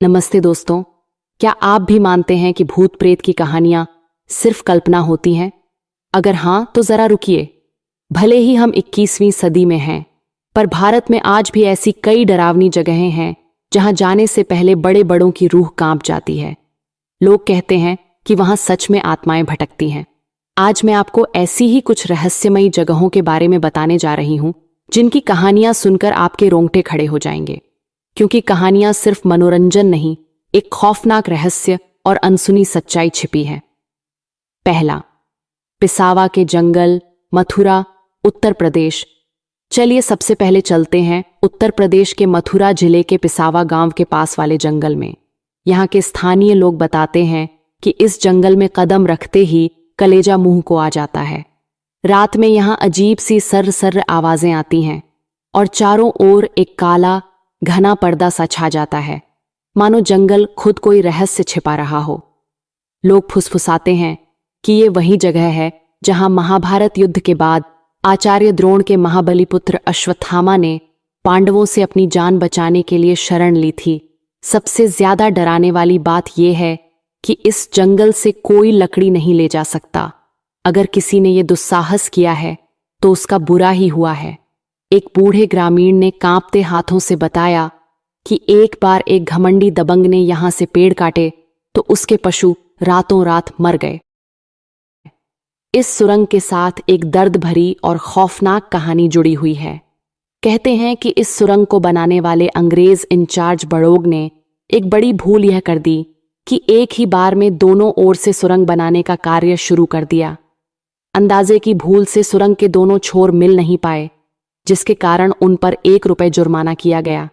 नमस्ते दोस्तों, क्या आप भी मानते हैं कि भूत प्रेत की कहानियां सिर्फ कल्पना होती हैं? अगर हां तो जरा रुकिए। भले ही हम 21वीं सदी में हैं, पर भारत में आज भी ऐसी कई डरावनी जगहें हैं जहां जाने से पहले बड़े बड़ों की रूह कांप जाती है। लोग कहते हैं कि वहां सच में आत्माएं भटकती हैं। आज मैं आपको ऐसी ही कुछ रहस्यमयी जगहों के बारे में बताने जा रही हूं जिनकी कहानियां सुनकर आपके रोंगटे खड़े हो जाएंगे, क्योंकि कहानियां सिर्फ मनोरंजन नहीं, एक खौफनाक रहस्य और अनसुनी सच्चाई छिपी है। पहला, पिसावा के जंगल, मथुरा, उत्तर प्रदेश। चलिए सबसे पहले चलते हैं उत्तर प्रदेश के मथुरा जिले के पिसावा गांव के पास वाले जंगल में। यहाँ के स्थानीय लोग बताते हैं कि इस जंगल में कदम रखते ही कलेजा मुंह को आ जाता है। रात में यहाँ अजीब सी सर्र सर्र आवाजें आती हैं और चारों ओर एक काला घना पर्दा सा छा जाता है, मानो जंगल खुद कोई रहस्य छिपा रहा हो। लोग फुसफुसाते हैं कि ये वही जगह है जहां महाभारत युद्ध के बाद आचार्य द्रोण के महाबलीपुत्र अश्वत्थामा ने पांडवों से अपनी जान बचाने के लिए शरण ली थी। सबसे ज्यादा डराने वाली बात यह है कि इस जंगल से कोई लकड़ी नहीं ले जा सकता। अगर किसी ने यह दुस्साहस किया है तो उसका बुरा ही हुआ है। एक बूढ़े ग्रामीण ने कांपते हाथों से बताया कि एक बार एक घमंडी दबंग ने यहां से पेड़ काटे तो उसके पशु रातों रात मर गए। इस सुरंग के साथ एक दर्द भरी और खौफनाक कहानी जुड़ी हुई है। कहते हैं कि इस सुरंग को बनाने वाले अंग्रेज इंचार्ज बड़ोग ने एक बड़ी भूल यह कर दी कि एक ही बार में दोनों ओर से सुरंग बनाने का कार्य शुरू कर दिया। अंदाजे की भूल से सुरंग के दोनों छोर मिल नहीं पाए, जिसके कारण उन पर 1 रुपए जुर्माना किया गया।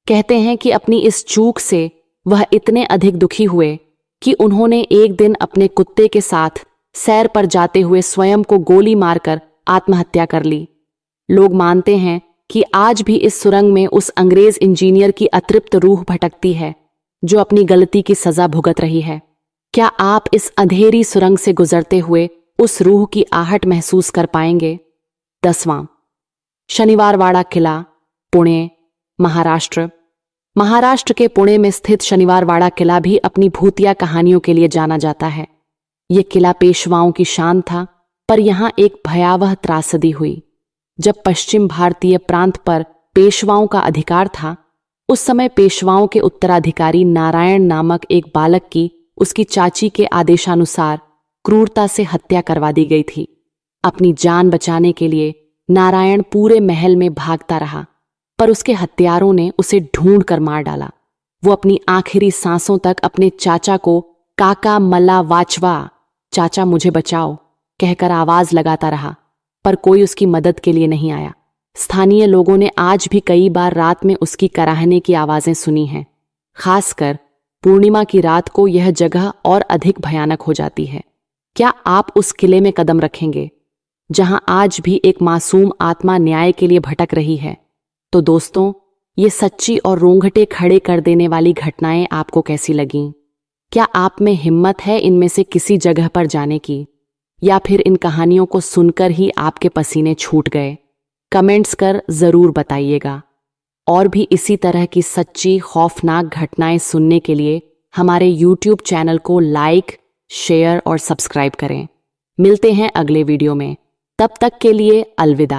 कहते हैं कि अपनी इस चूक से वह इतने अधिक दुखी हुए कि उन्होंने एक दिन अपने कुत्ते के साथ सैर पर जाते हुए स्वयं को गोली मारकर आत्महत्या कर ली। लोग मानते हैं कि आज भी इस सुरंग में उस अंग्रेज इंजीनियर की अतृप्त रूह भटकती है जो अपनी गलती की सजा भुगत रही है। क्या आप इस अंधेरी सुरंग से गुजरते हुए उस रूह की आहट महसूस कर पाएंगे? 10वां, शनिवारवाड़ा किला, पुणे, महाराष्ट्र। महाराष्ट्र के पुणे में स्थित शनिवारवाड़ा किला भी अपनी भूतिया कहानियों के लिए जाना जाता है। यह किला पेशवाओं की शान था, पर यहां एक भयावह त्रासदी हुई। जब पश्चिम भारतीय प्रांत पर पेशवाओं का अधिकार था, उस समय पेशवाओं के उत्तराधिकारी नारायण नामक एक बालक की उसकी चाची के आदेशानुसार क्रूरता से हत्या करवा दी गई थी। अपनी जान बचाने के लिए नारायण पूरे महल में भागता रहा, पर उसके हत्यारों ने उसे ढूंढ कर मार डाला। वो अपनी आखिरी सांसों तक अपने चाचा को काका मल्ला वाचवा, चाचा मुझे बचाओ, कहकर आवाज लगाता रहा, पर कोई उसकी मदद के लिए नहीं आया। स्थानीय लोगों ने आज भी कई बार रात में उसकी कराहने की आवाजें सुनी हैं। खासकर पूर्णिमा की रात को यह जगह और अधिक भयानक हो जाती है। क्या आप उस किले में कदम रखेंगे जहां आज भी एक मासूम आत्मा न्याय के लिए भटक रही है? तो दोस्तों, ये सच्ची और रोंगटे खड़े कर देने वाली घटनाएं आपको कैसी लगीं? क्या आप में हिम्मत है इनमें से किसी जगह पर जाने की, या फिर इन कहानियों को सुनकर ही आपके पसीने छूट गए? कमेंट्स कर जरूर बताइएगा। और भी इसी तरह की सच्ची खौफनाक घटनाएं सुनने के लिए हमारे YouTube चैनल को लाइक, शेयर और सब्सक्राइब करें। मिलते हैं अगले वीडियो में। तब तक के लिए अलविदा।